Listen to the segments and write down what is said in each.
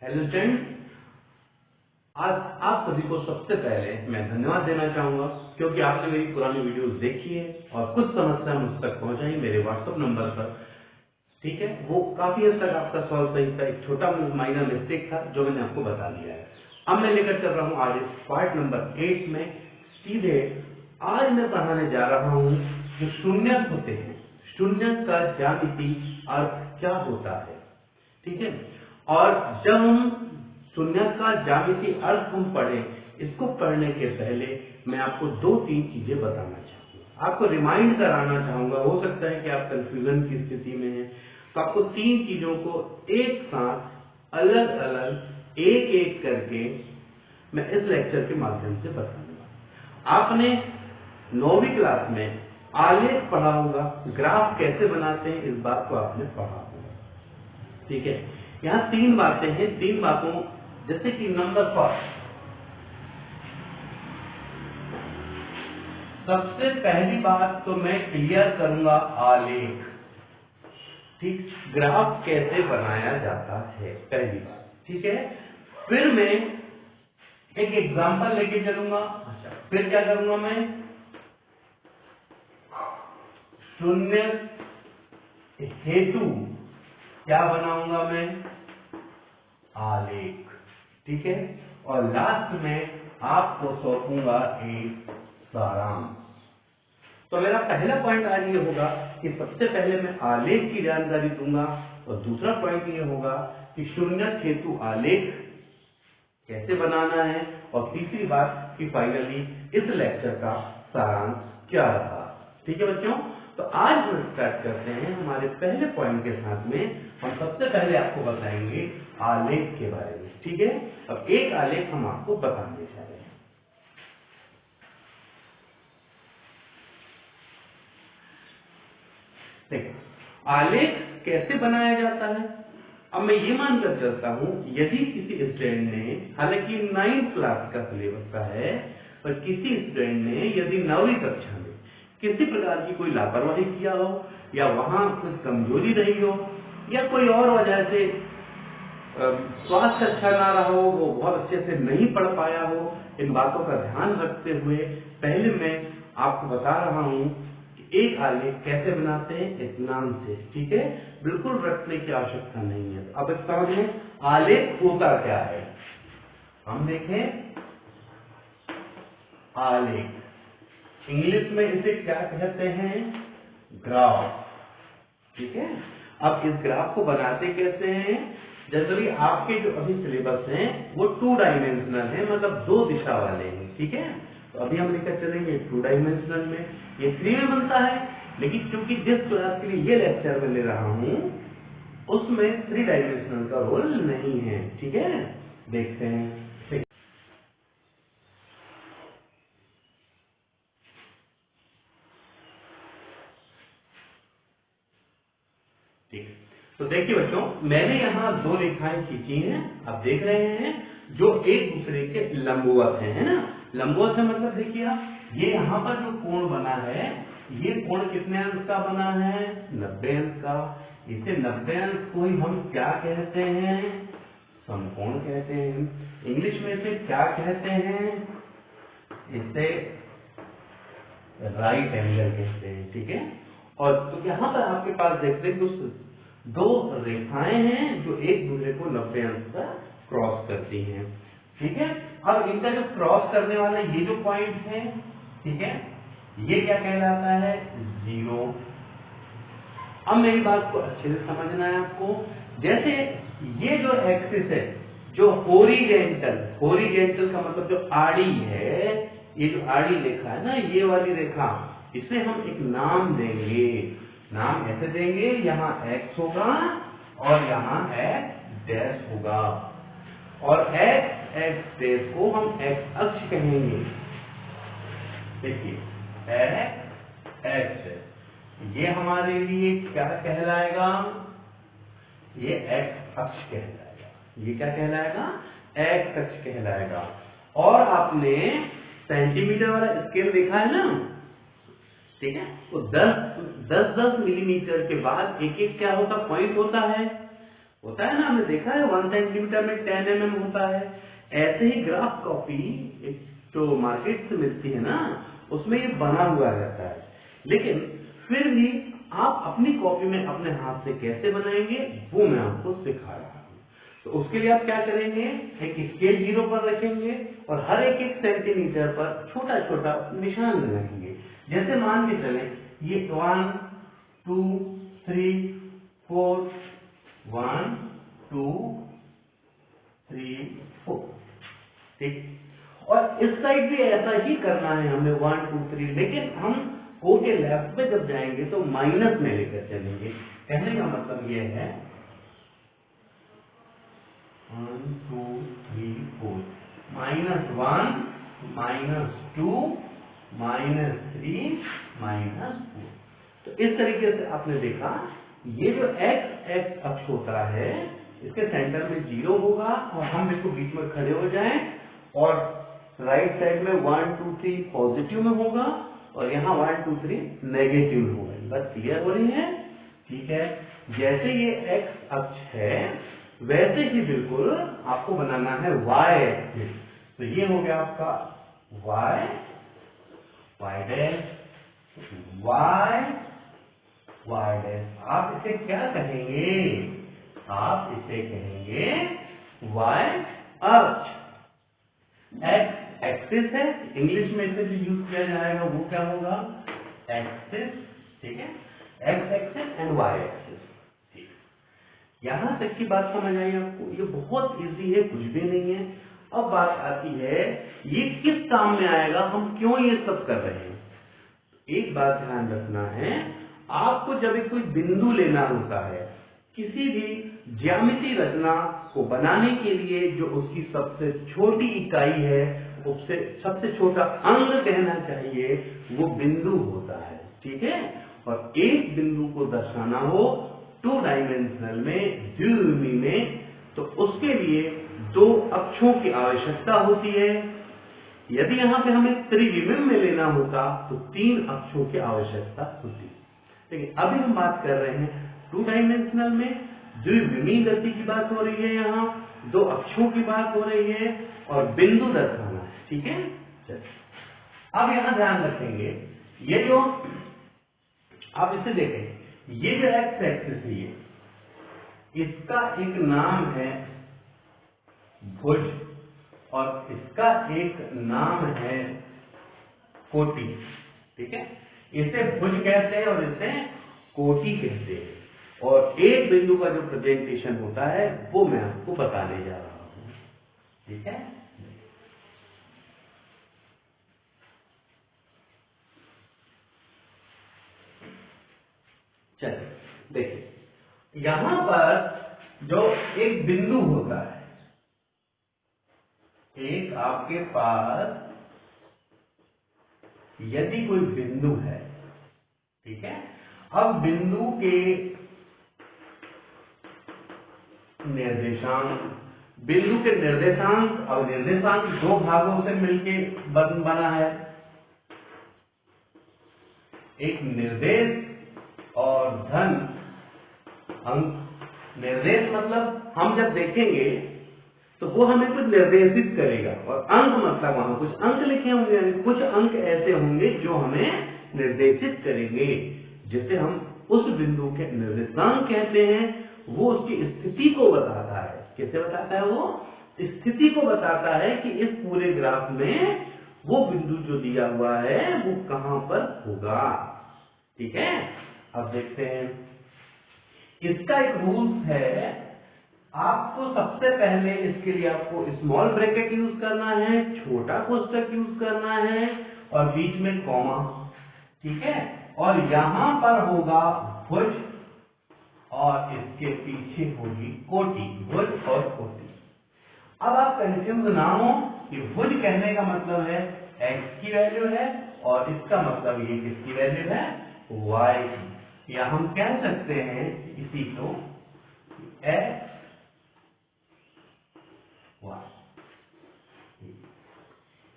Hello student, आज आप सभी को सबसे पहले मैं धन्यवाद देना चाहूंगा क्योंकि आपने मेरी पुरानी वीडियोस देखी है और कुछ समस्या मुझ तक पहुंचाई मेरे व्हाट्सएप नंबर पर। ठीक है, वो काफी हद तक आपका सॉल्व सही था। एक छोटा माइनर मिस्टेक था जो मैंने आपको बता दिया है। अब मैं लेकर चल रहा हूँ आज पार्ट नंबर 8 में। सीधे आज मैं पढ़ाने जा रहा हूँ जो शून्यक होते हैं, शून्यक का ज्यामिति अर्थ क्या होता है। ठीक है, और जब हम शून्यक का ज्यामिति अर्थ हम पढ़ें, इसको पढ़ने के पहले मैं आपको 2-3 चीजें बताना चाहूंगा, आपको रिमाइंड कराना चाहूंगा। हो सकता है कि आप कंफ्यूजन की स्थिति में हैं, तो आपको 3 चीजों को एक साथ अलग अलग एक एक करके मैं इस लेक्चर के माध्यम से बताऊंगा। आपने 9वीं क्लास में आलेख पढ़ा होगा, ग्राफ कैसे बनाते हैं इस बात को आपने पढ़ा होगा। ठीक है, यहाँ 3 बातें हैं। 3 बातों जैसे कि नंबर फर्स्ट, सबसे पहली बात तो मैं क्लियर करूंगा आलेख। ठीक, ग्राफ कैसे बनाया जाता है, पहली बात। ठीक है, फिर मैं एक एग्जांपल लेके चलूंगा। फिर क्या करूंगा मैं, शून्य हेतु क्या बनाऊंगा मैं, आलेख। ठीक है, और लास्ट में आपको सौंपूंगा एक सारांश। तो मेरा पहला पॉइंट आज ये होगा कि सबसे पहले मैं आलेख की जानकारी दूंगा और दूसरा पॉइंट ये होगा कि शून्यक हेतु आलेख कैसे बनाना है, और तीसरी बात कि फाइनली इस लेक्चर का सारांश क्या रहा। ठीक है बच्चों, तो आज हम स्टार्ट करते हैं हमारे पहले पॉइंट के साथ में। हम सबसे पहले आपको बताएंगे आलेख के बारे में। ठीक है, अब एक आलेख हम आपको बताने जा रहे हैं। देखो, आलेख कैसे बनाया जाता है। अब मैं ये मानकर चलता हूं, यदि किसी स्टूडेंट ने, हालांकि 9th क्लास का सिलेबस का है, पर किसी स्टूडेंट ने यदि 9वीं कक्षा में किसी प्रकार की कोई लापरवाही किया हो, या वहां कुछ कमजोरी रही हो, या कोई और वजह से स्वास्थ्य अच्छा ना रहा हो, वो बहुत अच्छे से नहीं पढ़ पाया हो, इन बातों का ध्यान रखते हुए पहले मैं आपको बता रहा हूं कि एक आलेख कैसे बनाते हैं इत्मीनान से। ठीक है, बिल्कुल रटने की आवश्यकता नहीं है। अब इसका मतलब आलेख होता क्या है, हम देखें। आलेख इंग्लिश में इसे क्या कहते हैं, ग्राफ। ठीक है, अब इस ग्राफ को बनाते कैसे हैं। जनरली आपके जो अभी सिलेबस हैं वो 2 डायमेंशनल है, मतलब 2 दिशा वाले हैं। ठीक है, तो अभी हम लेकर चलेंगे 2 डायमेंशनल में, ये 3 में बनता है, लेकिन क्योंकि जिस क्लास के लिए ये लेक्चर में ले रहा हूं उसमें 3 डायमेंशनल का रोल नहीं है। ठीक है, देखते हैं। तो देखिए बच्चों, मैंने यहाँ 2 रेखाएं खींची हैं, आप देख रहे हैं, जो एक दूसरे के लंबवत हैं, है ना। लंबवत है मतलब देखिए आप, ये यहाँ पर जो कोण बना है, ये कोण कितने अंश का बना है, 90 अंश का। इसे 90 अंश को ही हम क्या कहते हैं, समकोण कहते हैं। इंग्लिश में इसे क्या कहते हैं, इसे राइट एंगल कहते हैं। ठीक है, और तो यहाँ पर आपके पास देखते हैं कुछ 2 रेखाएं हैं जो एक दूसरे को 90 अंश का क्रॉस करती हैं। ठीक है, अब इनका जो क्रॉस करने वाला ये जो पॉइंट है, ठीक है, ये क्या कहलाता है, 0। अब मेरी बात को अच्छे से समझना है आपको। जैसे ये जो एक्सिस है, जो हॉरिजेंटल, हॉरिजेंटल का मतलब जो आड़ी है, ये जो आड़ी रेखा है ना, ये वाली रेखा, इसे हम एक नाम देंगे। नाम ऐसे देंगे, यहाँ x होगा और यहाँ x डैश होगा, और x डैश को हम x अक्ष कहेंगे। देखिए x, ये हमारे लिए क्या कहलाएगा, ये x अक्ष कहलाएगा। ये क्या कहलाएगा, x अक्ष कहलाएगा। और आपने सेंटीमीटर वाला स्केल देखा है ना, ठीक है, तो 10-10 मिलीमीटर के बाद एक एक क्या होता, पॉइंट होता है। होता है ना, हमने देखा है 1 सेंटीमीटर में 10 mm होता है। ऐसे ही ग्राफ कॉपी एक जो मार्केट से मिलती है ना, उसमें ये बना हुआ रहता है। लेकिन फिर भी आप अपनी कॉपी में अपने हाथ से कैसे बनाएंगे वो मैं आपको सिखा रहा हूँ। तो उसके लिए आप क्या करेंगे, एक स्केल 0 पर रखेंगे और हर एक सेंटीमीटर पर छोटा छोटा निशान लगाएंगे। जैसे मान के चले ये 1 2 3 4 1 2 3 4, ठीक। और इस साइड भी ऐसा ही करना है हमें 1 2 3, लेकिन हम को के लेफ्ट में जब जाएंगे तो माइनस में लेकर चलेंगे। कहने का मतलब यह है 1 2 3 4 -1 -2 -3 -4। तो इस तरीके से आपने देखा, ये जो x अक्ष होता है इसके सेंटर में 0 होगा और हम बिल्कुल बीच में खड़े हो जाएं और राइट साइड में 1 2 3 पॉजिटिव में होगा और यहाँ 1 2 3 नेगेटिव में होगा। बात क्लियर हो रही है? ठीक है। जैसे ये x अक्ष है वैसे ही बिल्कुल आपको बनाना है y एक्सिस। तो ये हो गया आपका y डैश y डैश। आप इसे क्या कहेंगे? आप इसे कहेंगे y अक्ष। x एक्सिस है, इंग्लिश में इसे जो यूज किया जाएगा वो क्या होगा? एक्सिस, ठीक है। x axis and y axis. यहां तक की बात समझ आई आपको? ये बहुत इजी है, कुछ भी नहीं है। अब बात आती है ये किस काम में आएगा, हम क्यों ये सब कर रहे हैं। एक बात ध्यान रखना है, आपको जब कोई बिंदु लेना होता है किसी भी ज्यामिति रचना को बनाने के लिए, जो उसकी सबसे छोटी इकाई है, उससे सबसे छोटा अंग कहना चाहिए, वो बिंदु होता है, ठीक है। और एक बिंदु को दर्शाना हो 2 डायमेंशनल में, द्विविमी में, तो उसके लिए 2 अक्षों की आवश्यकता होती है। यदि यहाँ पे हमें त्रिविम में लेना होता तो 3 अक्षों की आवश्यकता होती। लेकिन अभी हम बात कर रहे हैं 2 डायमेंशनल में, द्विविमी गति की बात हो रही है, यहाँ 2 अक्षों की बात हो रही है और बिंदु दर्शाना है, ठीक है। चलिए अब यहाँ ध्यान रखेंगे, ये जो आप इसे देखें, ये जो एक्स एक्सिस है, इसका एक नाम है भुज और इसका एक नाम है कोटि, ठीक है। इसे भुज कहते हैं और इसे कोटि कहते हैं। और एक बिंदु का जो प्रेजेंटेशन होता है वो मैं आपको बताने जा रहा हूं, ठीक है। चलिए देखिए, यहां पर जो एक बिंदु होता है, एक आपके पास यदि कोई बिंदु है, ठीक है। अब बिंदु के निर्देशांक, बिंदु के निर्देशांक, अब निर्देशांक 2 भागों से मिलके बना है, एक निर्देश और धन अंक। निर्देश मतलब हम जब देखेंगे तो वो हमें कुछ निर्देशित करेगा, और अंक मतलब वहां कुछ अंक लिखे होंगे, कुछ अंक ऐसे होंगे जो हमें निर्देशित करेंगे, जिसे हम उस बिंदु के निर्देशांक कहते हैं। वो उसकी स्थिति को बताता है। कैसे बताता है? वो स्थिति को बताता है कि इस पूरे ग्राफ में वो बिंदु जो दिया हुआ है वो कहां पर होगा, ठीक है। अब देखते हैं, इसका एक रूल्स है, आपको सबसे पहले इसके लिए आपको स्मॉल ब्रैकेट यूज करना है, छोटा कोष्टक यूज करना है और बीच में कॉमा, ठीक है। और यहां पर होगा भुज और इसके पीछे होगी कोटि, भुज और कोटि। अब आप कंफ्यूज ना हो कि भुज कहने का मतलब है x की वैल्यू है और इसका मतलब ये किसकी वैल्यू है? y की। या हम कह सकते हैं इसी को x y।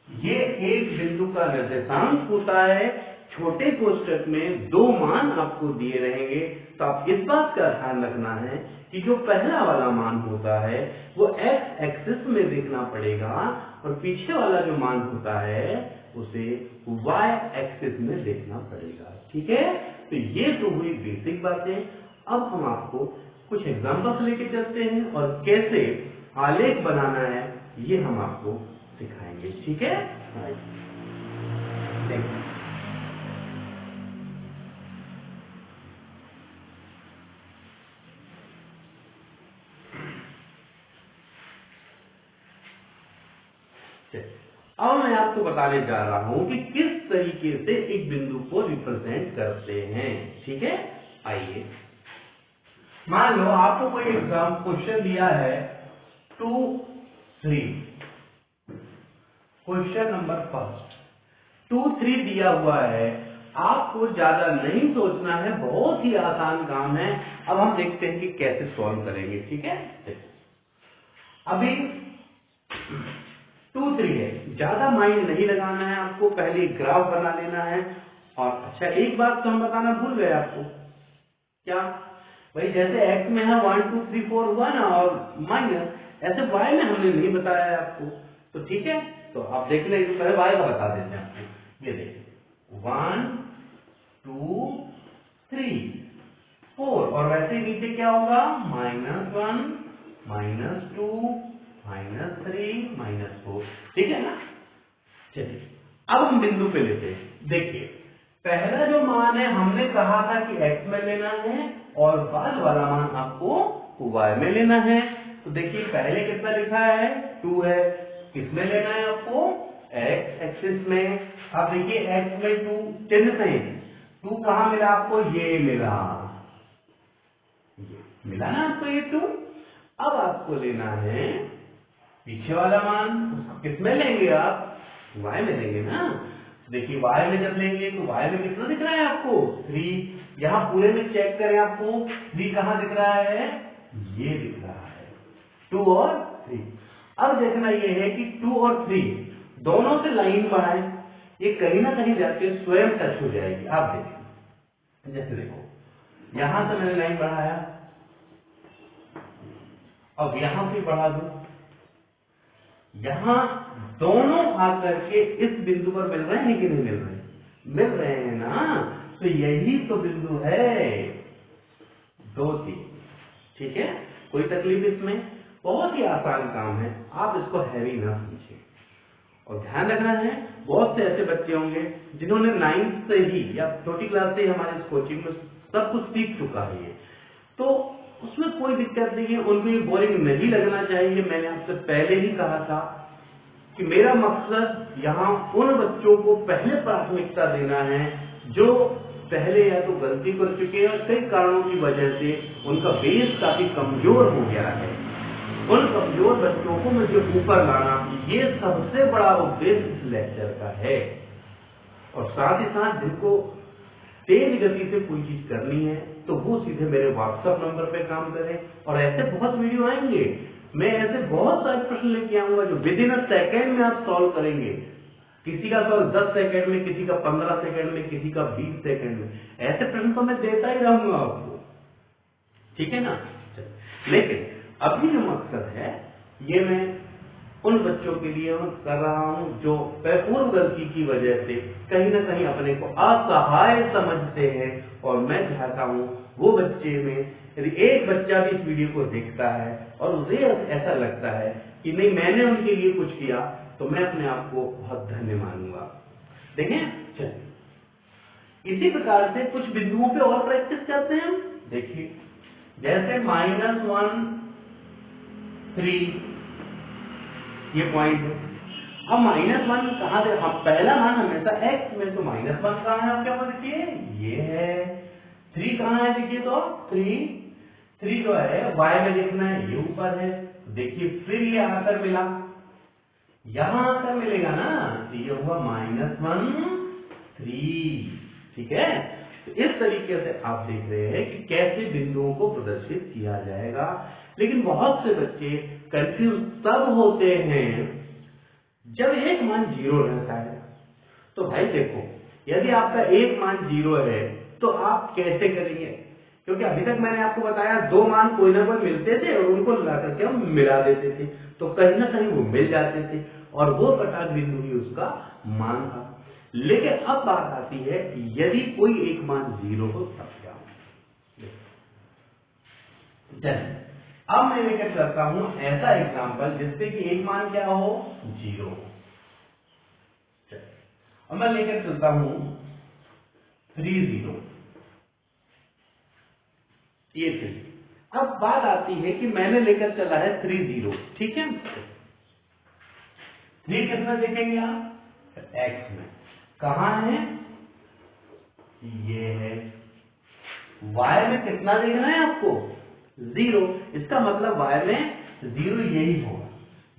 ये एक बिंदु का निर्देशांक होता है, छोटे कोष्टक में दो मान आपको दिए रहेंगे, तो आप इस बात का ध्यान रखना है कि जो पहला वाला मान होता है वो एक्स एक्सिस में देखना पड़ेगा और पीछे वाला जो मान होता है उसे वाई एक्सिस में देखना पड़ेगा। ठीक है, तो ये तो हुई बेसिक बातें। अब हम आपको कुछ एग्जांपल्स लेके चलते हैं और कैसे आलेख बनाना है ये हम आपको सिखाएंगे। ठीक है, देखिए अब मैं आपको बताने जा रहा हूं कि किस तरीके से एक बिंदु को रिप्रेजेंट करते हैं। ठीक है, आइए मान लो आपको कोई एग्जाम क्वेश्चन दिया है 2, 3, क्वेश्चन नंबर फर्स्ट 2, 3 दिया हुआ है। आपको ज्यादा नहीं सोचना है, बहुत ही आसान काम है। अब हम देखते हैं कि कैसे सॉल्व करेंगे। ठीक है, अभी 2, 3 है, ज्यादा माइंड नहीं लगाना है आपको, पहले ग्राफ बना लेना है। और अच्छा, एक बात तो हम बताना भूल गए आपको, क्या भाई जैसे x में है 1, 2, 3, 4 हुआ ना और माइनस, ऐसे y में हमने नहीं बताया है आपको। तो ठीक है, तो आप देख लेंगे, पहले y का बता देते हैं आपको। ये देखिए 1, 2, 3, 4 और वैसे नीचे क्या होगा -1, -2, -3, -4। ठीक है ना, चलिए अब हम बिंदु पे लेते हैं। देखिए पहला जो मान है हमने कहा था कि x में लेना है और बाद वाला मान आपको y में लेना है। तो देखिए पहले कितना लिखा है 2 है, किसमें लेना है आपको x एक्सिस में। अब देखिए x में 2 चिन्ह से 2 कहां मिला आपको, ये मिला, ये मिला ना आपको ये 2। अब आपको लेना है पीछे वाला मान, उसको किसमें लेंगे आप y में लेंगे ना। देखिए y में जब लेंगे तो y में कितना दिख रहा है आपको 3। यहां पूरे में चेक करें, आपको 3 कहां दिख रहा है, ये दिख रहा है 2 और 3। अब देखना ये है कि 2 और 3 दोनों से लाइन बढ़ाएं, ये कहीं ना कहीं जाके स्वयं टच हो जाएगी। आप देखिए, जैसे देखो यहां से मैंने लाइन बढ़ाया, अब यहां से बढ़ा दूं, यहां दोनों आकर के इस बिंदु पर मिल रहे हैं कि नहीं मिल रहे हैं, मिल रहे हैं ना। तो यही तो बिंदु है 2, 3। ठीक है, कोई तकलीफ इसमें, बहुत ही आसान काम है, आप इसको हैवी ना समझिए। और ध्यान रखना है, बहुत से ऐसे बच्चे होंगे जिन्होंने 9th से ही या छोटी क्लास से ही हमारे इस कोचिंग में सब कुछ सीख चुका है, तो उसमें कोई दिक्कत नहीं है, उनको ये बोरिंग नहीं लगना चाहिए। मैंने आपसे पहले ही कहा था कि मेरा मकसद यहाँ उन बच्चों को पहले प्राथमिकता देना है जो पहले या तो गलती कर चुके हैं और कई कारणों की वजह से उनका बेस काफी कमजोर हो गया है। उन कमजोर बच्चों को मुझे ऊपर लाना, ये सबसे बड़ा उद्देश्य इस लेक्चर का है। और साथ ही साथ जिनको तेज गति से कोई चीज करनी है तो वो सीधे मेरे व्हाट्सएप नंबर पे काम करें। और ऐसे बहुत वीडियो आएंगे, मैं ऐसे बहुत सारे प्रश्न लेके आऊंगा जो विद इन अ सेकेंड में आप सॉल्व करेंगे। किसी का सॉल्व 10 सेकंड में, किसी का 15 सेकंड में, किसी का 20 सेकंड में। ऐसे प्रश्न तो मैं देता ही रहूंगा आपको, ठीक है ना। लेकिन अभी जो मकसद है ये मैं उन बच्चों के लिए कर रहा हूं जो पूर्व गलती की वजह से कहीं ना कहीं अपने को असहाय समझते हैं। और मैं चाहता हूं वो बच्चे में यदि एक बच्चा भी इस वीडियो को देखता है और उसे ऐसा लगता है कि नहीं मैंने उनके लिए कुछ किया, तो मैं अपने आप को बहुत धन्य मानूंगा। देखें, चलिए इसी प्रकार से कुछ बिंदुओं पे और प्रैक्टिस करते हैं हम। देखिए जैसे -1, 3 ये पॉइंट है। अब -1 कहां से, हम पहला मान हमेशा x में, तो -1 कहां है, आप क्या देखिए ये है। 3 कहां है, देखिए तो 3 जो है y में देखना है, ये ऊपर है। देखिए फिर ये आकर मिला, यहां आकर मिलेगा ना, तो ये हुआ -1, 3। ठीक है, तो इस तरीके से आप देख रहे हैं कि कैसे बिंदुओं को प्रदर्शित किया जाएगा। लेकिन बहुत से बच्चे कंफ्यूज तब होते हैं जब एक मान 0 रहता है। तो भाई देखो यदि आपका एक मान 0 है तो आप कैसे करेंगे? क्योंकि अभी तक मैंने आपको बताया दो मान कोई ना कोई मिलते थे और उनको ला करके हम मिला देते थे, तो कहीं ना कहीं वो मिल जाते थे और वो कटाक्ष बिंदु ही उसका मान था। लेकिन अब बात आती है यदि कोई एक मान 0 हो तब क्या? चलिए अब मैं लेकर चलता हूं ऐसा एग्जांपल जिससे कि एक मान क्या हो? 0 हो। अब मैं लेकर चलता हूं 3 0, ये 3। अब बात आती है कि मैंने लेकर चला है 3 0, ठीक है। 3 कितना देखेंगे आप? x में। कहां है? ये है। y में कितना देखना है आपको? 0। इसका मतलब y में 0 यही होगा,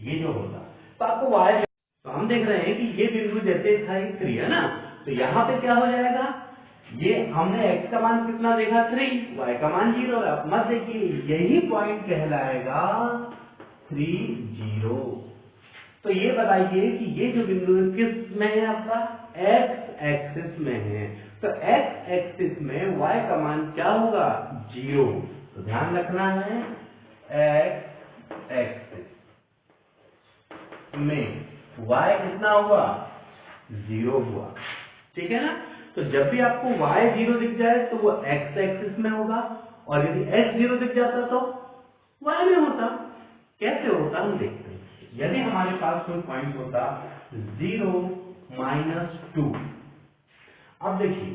ये जो होगा तो आपको y, तो हम देख रहे हैं कि ये बिंदु जैसे था 3 है ना, तो यहां पे क्या हो जाएगा? ये हमने x का मान कितना देखा? 3, y का मान 0 है। आप मत देखिए, यही पॉइंट कहलाएगा 3 0। तो ये बताइए कि ये जो बिंदु है किस में है? आपका x एक्सिस में है। तो x एक्सिस में y का मान क्या होगा? 0। तो ध्यान रखना है x एक्सिस में y कितना हुआ? 0 हुआ, ठीक है ना। तो जब भी आपको y 0 दिख जाए तो वो x एक्सिस में होगा, और यदि x 0 दिख जाता तो y में होता। कैसे होता हम देखते हैं। यदि हमारे पास कोई पॉइंट होता 0 -2, अब देखिए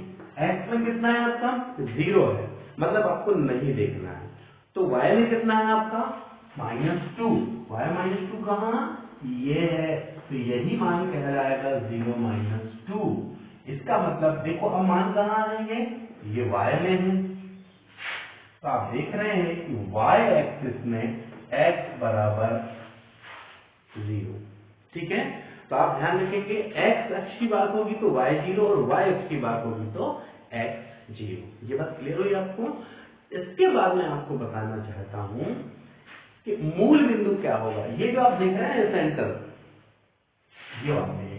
x में कितना है आपका? 0 है, मतलब आपको नहीं देखना है। तो y में कितना है आपका? -2। y -2 कहां? ये है, तो यही मान कहलाएगा 0 -2। इसका मतलब देखो अब मान कहां है? ये y में है। तो आप देख रहे हैं कि y एक्सिस में x बराबर 0, ठीक है। तो आप ध्यान रखें कि x अक्ष की बात होगी तो y 0 और y अक्ष की बात होगी तो x 0। ये बात क्लियर हुई आपको? इसके बाद मैं आपको बताना चाहता हूं कि मूल बिंदु क्या होगा। ये जो आप देख रहे हैं सेंटर, ये आपने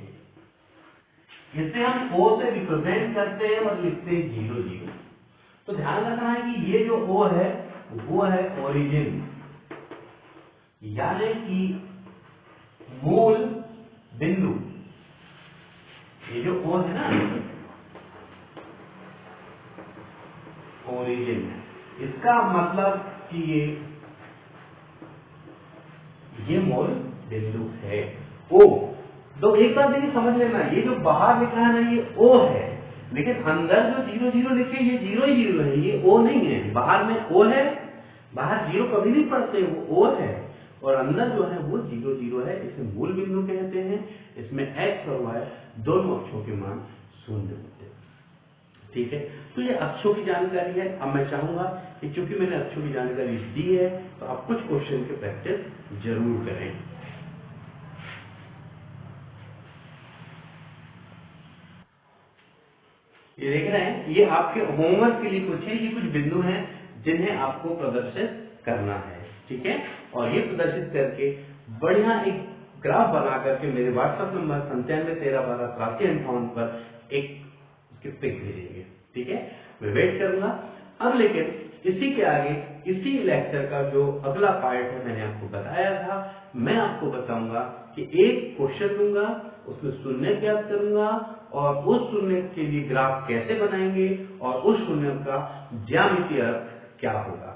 इसे हम O से रिप्रेजेंट करते हैं और लिखते हैं 0 0। तो ध्यान रखना है कि ये जो O है वो है ओरिजिन, यानी कि मूल बिंदु। ये जो O है ना, ओरिजिन, इसका मतलब कि ये मूल बिंदु है O। तो एक बात देखिए समझ लेना, ये जो बाहर लिखा है ना ये O है, लेकिन अंदर जो 0 0 लिखे ये 0 ही 0 है, ये O नहीं है। बाहर में O है, बाहर 0 कभी नहीं पढ़ते, वो O है, और अंदर जो है वो 0 0 है। इसे मूल बिंदु कहते हैं। इसमें x और y दोनों अक्षों के मान 0 होते हैं, ठीक है। तो ये अक्षों की जानकारी है। अब मैं चाहूंगा कि चूंकि मैंने अक्षों की जानकारी दी है तो आप कुछ क्वेश्चन के प्रैक्टिस जरूर करें। ये देख रहे हैं, ये आपके होमवर्क के लिए कुछ है, ये कुछ बिंदु हैं जिन्हें आपको प्रदर्शित करना है, ठीक है। और ये प्रदर्शित करके बढ़िया एक ग्राफ बना करके मेरे व्हाट्सएप नंबर 9713128358 पर एक उसके पिक भेजेंगे, ठीक है। मैं वेट करूंगा। अब लेकिन इसी के आगे, इसी लेक्चर का जो अगला पार्ट है मैंने आपको बताया था, मैं आपको बताऊंगा कि एक क्वेश्चन दूंगा, उसमें शून्य ज्ञात करूंगा और उस शून्य के लिए ग्राफ कैसे बनाएंगे और उस शून्य का ज्यामितीय अर्थ क्या होगा।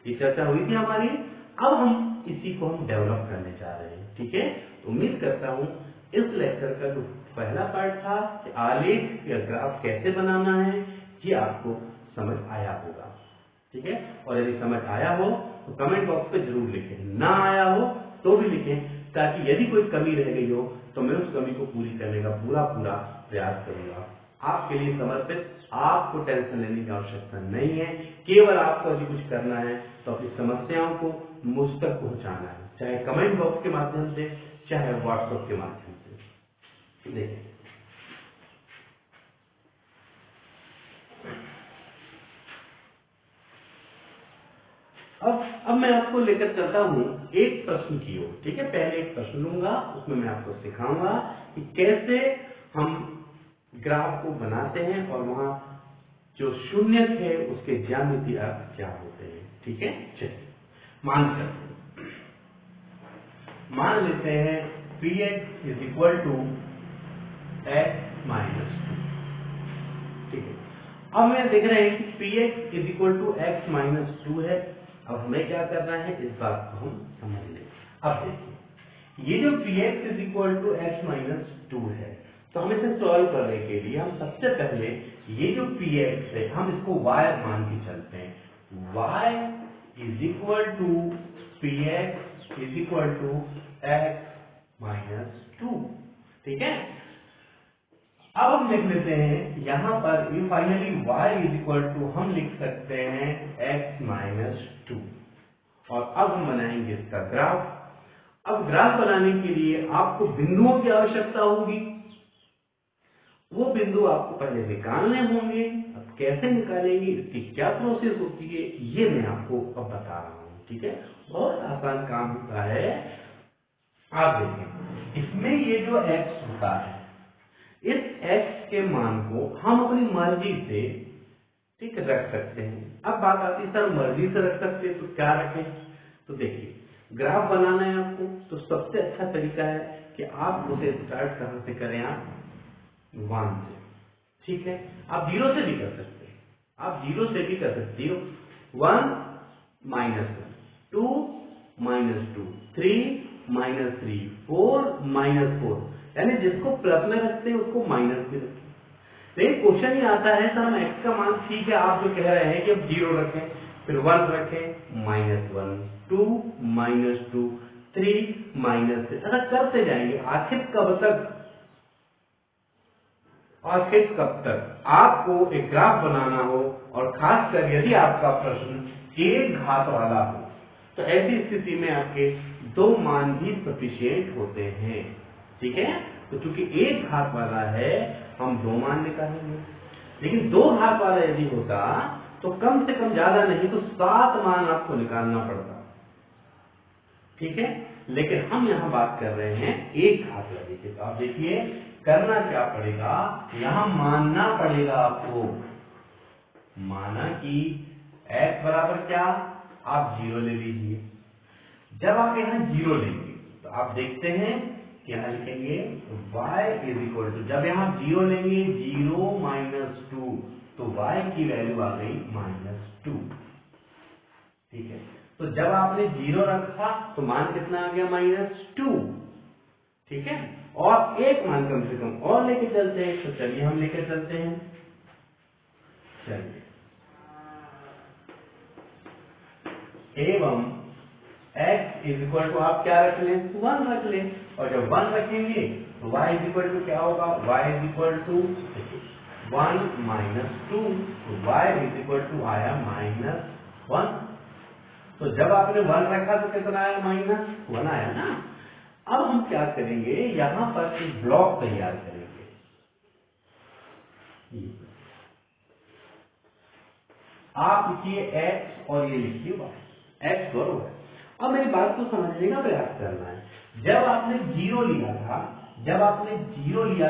ये चर्चा हुई थी हमारी। अब हम इसी को हम डेवलप करने जा रहे हैं, ठीक है। उम्मीद करता हूं इस लेक्चर का जो पहला पार्ट था कि आलेख या ग्राफ कैसे बनाना है, ये आपको समझ आया होगा, ठीक है। और यदि समझ आया हो तो कमेंट बॉक्स पे जरूर लिखें, ना आया हो तो भी लिखें, ताकि यदि कोई कमी रह गई हो तो मैं उस कमी को पूरी करने का पूरा प्रयास करूंगा। आपके लिए समर्पित, आपको टेंशन लेने की आवश्यकता नहीं है। केवल आपको यदि कुछ करना है तो अपनी समस्याओं को मुझ तक पहुंचाना है, चाहे कमेंट बॉक्स के माध्यम से, चाहे व्हाट्सएप के माध्यम से। देखिए अब मैं आपको लेकर चलता हूं एक प्रश्न की ओर, ठीक है। पहले एक प्रश्न लूंगा, उसमें मैं आपको सिखाऊंगा कि कैसे हम ग्राफ को बनाते हैं और वहां जो शून्य है उसके ज्यामितीय अर्थ क्या होते हैं। ठीक है, चलिए मान लेते हैं Px is equal to x minus 2। ठीक है, अब हमें देख रहे हैं कि Px is equal to x minus 2 है। अब हमें क्या करना है, इस बात को हम समझ लें। अब देखिए, ये जो Px is equal to x minus 2 है, तो हम इसे सॉल्व करने के लिए हम सबसे पहले ये जो Px है हम इसको y मान के चलते हैं। y is equal to Px is equal to x minus 2। ठीक है, अब हम देख लेते हैं यहां पर finally y is equal to हम लिख सकते हैं x माइनस 2। और अब हम बनाएंगे इसका ग्राफ। अब ग्राफ बनाने के लिए आपको बिंदुओं की आवश्यकता होगी। वो बिंदु आपको पहले निकालने होंगे। अब कैसे निकालेंगे, इसकी क्या प्रोसेस होती है, ये मैं आपको अब बता रहा हूं। ठीक है, बहुत आसान काम होता है। आप देखें, इसमें ये जो x होता है, इस x के मान को हम अपनी मर्जी से ठीक रख सकते हैं। अब बात आती है, सर मर्जी से रख सकते हैं तो क्या रखें। तो देखिए, ग्राफ बनाना है आपको, तो सबसे अच्छा तरीका है कि आप उसे स्टार्ट कहां से करें, आप 1 से। ठीक है, आप 0 से भी कर सकते हैं, आप 0 से भी कर सकते हो। 1 माइनस 1, 2 माइनस 2, 3 माइनस 3, 4 माइनस 4, यानी जिसको प्लस में रखते हैं उसको माइनस में रखते हैं। लेकिन क्वेश्चन ही आता है, सर हम x का मान, ठीक है आप जो कह रहे हैं कि अब 0 रखें, फिर 1 रखें, माइनस 1, 2 माइनस 2, 3 माइनस 3, ऐसा करते जाएंगे। आखिर कब तक आपको एक ग्राफ बनाना हो, और खासकर यदि आपका प्रश्न एक घात वाला हो, तो ऐसी स्थिति में आपके 2 मान भी सफिशिएंट होते हैं। ठीक है, तो चूंकि एक घात वाला है हम 2 मान निकालेंगे, लेकिन 2 घात वाला यदि होता तो कम से कम, ज्यादा नहीं तो 7 मान आपको निकालना पड़ता। ठीक है, लेकिन हम यहां बात कर रहे हैं एक घात वाले की। तो आप देखिए करना क्या पड़ेगा, यहां मानना पड़ेगा आपको, माना कि x बराबर क्या, आप 0 ले लीजिए। जब आप यहां 0 लेंगे तो आप देखते हैं क्या लिखेंगे, y इज इक्वल टू, जब यहां 0 लेंगे 0 माइनस 2, तो y की वैल्यू आ गई माइनस 2। ठीक है, तो जब आपने 0 रखा तो मान कितना आ गया, माइनस 2। ठीक है, और एक मान कम से कम और लेके चलते हैं, तो चलिए हम लेके चलते हैं। चलिए, एवं x इज इक्वल टू, आप क्या रख लें, 1 रख लें, और जब 1 रखेंगे तो y इज इक्वल टू क्या होगा, y is equal to 1 minus 2, तो y इज इक्वल टू आया माइनस 1। तो जब आपने 1 रखा तो कितना आया, माइनस 1 आया ना। अब हम क्या करेंगे, यहां पर एक ब्लॉक तैयार करेंगे। आप लिखिए x और ये लिखिए y, x और y। अब मेरी बात को समझने का प्रयास करना है। जब आपने 0 लिया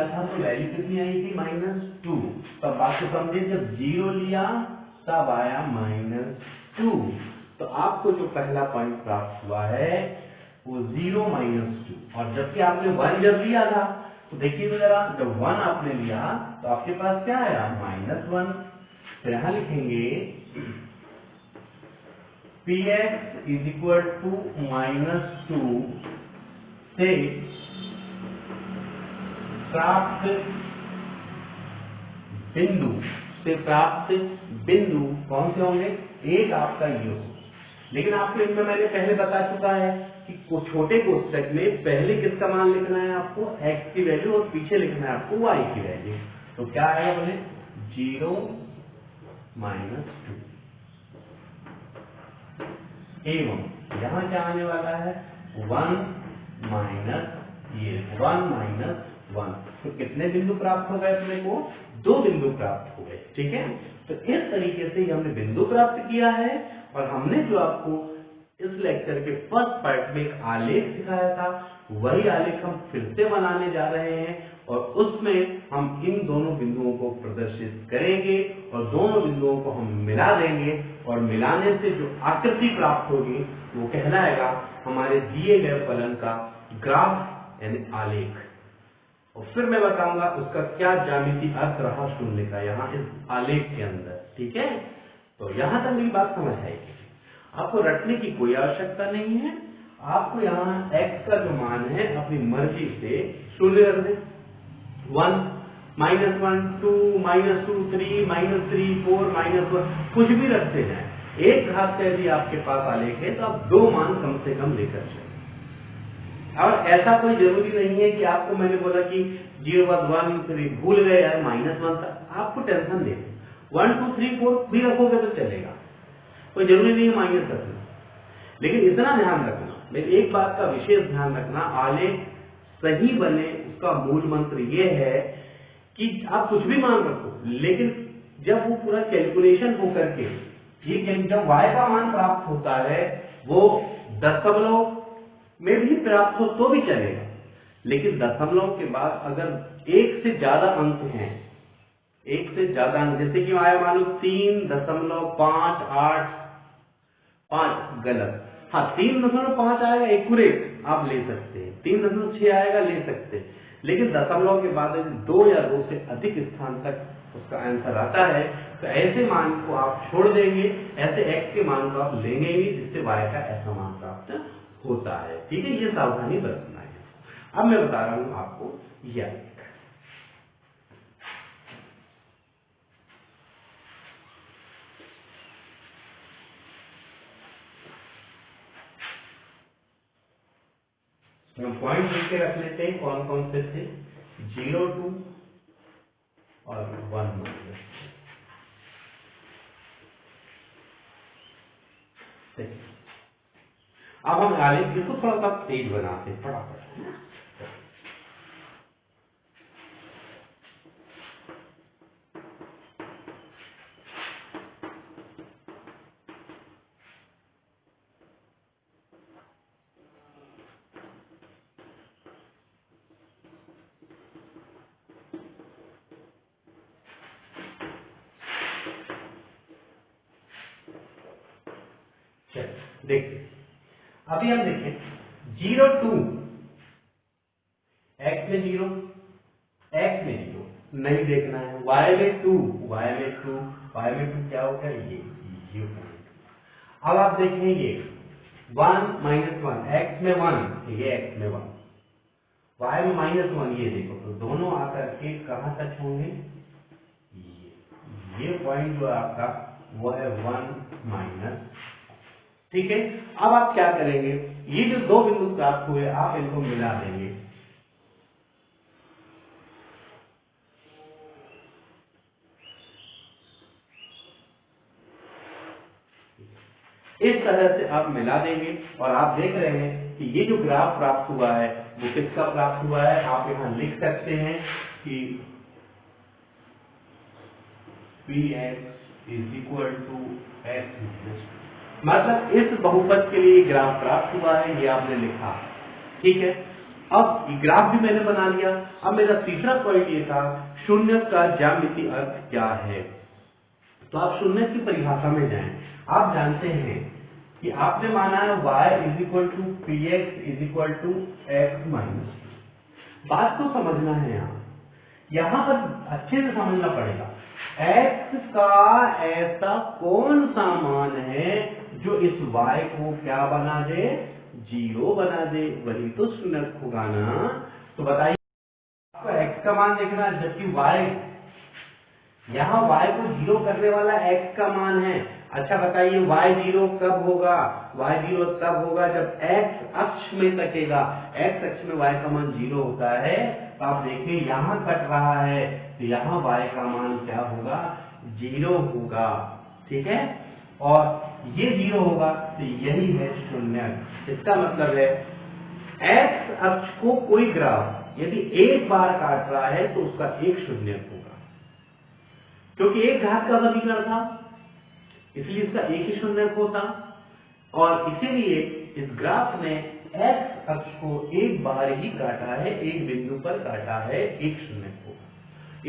था, तो वैल्यू कितनी आई थी, माइनस 2। तब बात को समझे, जब 0 लिया तब आया माइनस 2। तो आपको जो पहला पॉइंट प्राप्त हुआ है वो 0 माइनस 2। और जबकि आपने 1 जब लिया था, तो देखिए जरा, जब 1 आपने लिया तो आपके पास क्या आया, माइनस 1। तो यहां लिखेंगे Px is equal to minus 2 से प्राप्त बिंदु कौन से होंगे, एक आपका ये हो। लेकिन आपको इनमें मैंने पहले बता चुका है कि छोटे कोष्टक में पहले किसका मान लिखना है, आपको x की वैल्यू, और पीछे लिखना है आपको y की वैल्यू। तो क्या आएगा बोले, 0 माइनस 2, एवं यहां क्या आने वाला है, 1 माइनस 1। तो कितने बिंदु प्राप्त हो गए अपने को, 2 बिंदु प्राप्त हो गए। ठीक है, तो इस तरीके से हमने बिंदु प्राप्त किया है, और हमने जो आपको इस लेक्चर के फर्स्ट पार्ट में एक आलेख सिखाया था, वही आलेख हम फिर से बनाने जा रहे हैं और उसमें हम इन दोनों बिंदुओं को प्रदर्शित करेंगे और दोनों बिंदुओं को हम मिला देंगे और मिलाने से जो आकृति प्राप्त होगी वो कहलाएगा हमारे दिए गए फलन का ग्राफ यानी आलेख। और फिर मैं बताऊंगा उसका क्या ज्यामितीय अर्थ रहा शून्य का यहाँ इस आलेख के अंदर। ठीक है, तो यहां तक मेरी बात समझ आएगी। आपको रटने की कोई आवश्यकता नहीं है। आपको यहाँ x का जो मान है अपनी मर्जी से शून्य रख दें, 1, -1, 2, -2, 3, -3, 4, -1 कुछ भी रखते हैं। एक घात का यदि आपके पास आलेख है तो आप 2 मान कम से कम लेकर चलें। और ऐसा कोई जरूरी नहीं है कि आपको मैंने बोला कि 0, 1, 3 भूल गए यार -1 तक, आपको टेंशन नहीं, 1, 2, 3, 4 भी रखोगे तो चलेगा, कोई जरूरी नहीं है माइनस रखना। लेकिन इतना ध्यान रखना, लेकिन एक बात का विशेष ध्यान रखना, आलेख सही बने उसका मूल मंत्र ये है कि आप कुछ भी मान रखो, लेकिन जब वो पूरा कैलकुलेशन हो करके जब y का मान प्राप्त होता है वो दशमलव में भी प्राप्त हो तो भी चलेगा, लेकिन दशमलव के बाद अगर एक से ज्यादा अंक हैं, एक से ज्यादा अंक, जैसे कि आया मान लो 3.585 गलत, हाँ 3.5 आएगा एक्यूरेट आप ले सकते हैं, 3.6 आएगा ले सकते हैं, लेकिन दशमलव के बाद 2 या 2 से अधिक स्थान तक उसका आंसर आता है तो ऐसे मान को आप छोड़ देंगे, ऐसे x के मान को आप लेंगे ही जिससे y का ऐसा मान प्राप्त होता है। ठीक है, ये सावधानी बरतना है। अब मैं बता रहा हूं आपको यह हम पॉइंट लिख के रख लेते हैं, कौन कौन से थे, 0, 2 और 1 अब हम आलेख को थोड़ा सा तेज बनाते हैं फटाफट। देखिए अभी हम देखें 0, 2 x में 0, x में 0 नहीं देखना है, y में 2, y में 2, y में 2 क्या होगा ये पॉइंट। अब आप देखें ये 1, -1 x में 1, ये x में 1, y में -1, ये देखो तो दोनों आकर के कहां तक होंगे, ये पॉइंट जो आपका वो है 1 ठीक है। अब आप क्या करेंगे, ये जो 2 बिंदु प्राप्त हुए आप इनको मिला देंगे, इस तरह से आप मिला देंगे और आप देख रहे हैं कि ये जो ग्राफ प्राप्त हुआ है वो किसका प्राप्त हुआ है। आप यहां लिख सकते हैं कि px = x, मतलब इस बहुपद के लिए ग्राफ प्राप्त हुआ है, ये आपने लिखा, ठीक है। अब ये ग्राफ भी मैंने बना लिया। अब मेरा तीसरा पॉइंट ये था शून्य का ज्यामितीय अर्थ क्या है, तो आप शून्य की परिभाषा में जाएं। आप जानते हैं कि आपने माना है y = px = x-, बात को समझना है, यहां पर अच्छे से समझना पड़ेगा। x का ऐसा कौन सा मान है जो इस y को क्या बना दे, 0 बना दे, वही तो शून्य होगा ना। तो बताइए आपको x का मान देखना है, जबकि y यहाँ y को 0 करने वाला x का मान है। अच्छा बताइए y0 कब होगा, y0 तब होगा जब x अक्ष में तकेगा, x अक्ष में y का मान 0 होता है। तो आप देखिए यहाँ कट रहा है तो यहाँ y का मान क्या होगा, 0 होगा, ठीक है। और ये 0 होगा तो यही है शून्य। इसका मतलब है x अक्ष को कोई ग्राफ यदि एक बार काट रहा है तो उसका एक शून्य होगा, क्योंकि एक घात का समीकरण था इसलिए इसका एक ही शून्य होता। और इसीलिए इस ग्राफ ने एक्स अक्ष को एक बार ही काटा है, एक बिंदु पर काटा है, एक शून्य को।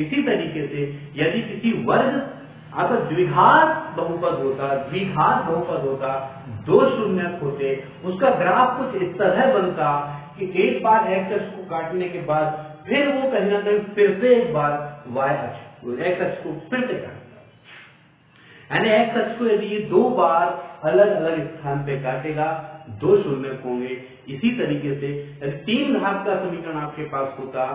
इसी तरीके से यदि किसी वर्ग अगर द्विघात बहुपद होता, दो शून्य होते, उसका ग्राफ कुछ इस तरह बनता कि एक बार एक्स अक्ष को काटने के बाद फिर वो कहीं ना कहीं फिर से एक बार एक्स अक्ष को फिर से काटता। यानी एक्स अक्ष को यदि ये दो बार अलग अलग स्थान पे काटेगा, दो शून्य होंगे। इसी तरीके से यदि तीन घात का समीकरण आपके पास होता,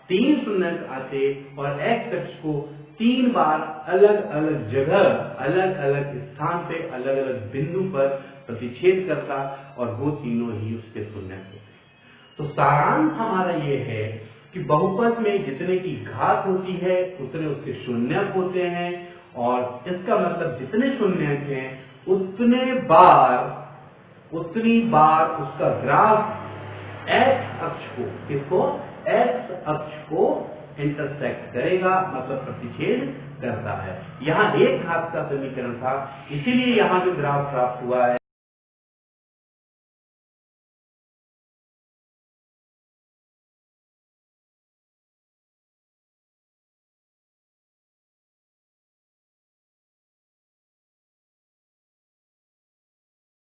तीन शून्य आते और एक्स अक्ष को तीन बार अलग अलग जगह, अलग अलग स्थान पे, अलग अलग बिंदु पर प्रतिच्छेद करता और वो तीनों ही उसके शून्य होते। तो सारांश हमारा ये है कि बहुपद में जितने की घात होती है उतने उसके शून्य होते हैं, और इसका मतलब जितने शून्य हैं उतनी बार उसका ग्राफ एक्स अक्ष को इंटरसेक्ट करेगा, मतलब प्रतिच्छेद करता है। यहाँ एक घात का समीकरण था, इसीलिए यहाँ जो ग्राफ प्राप्त हुआ है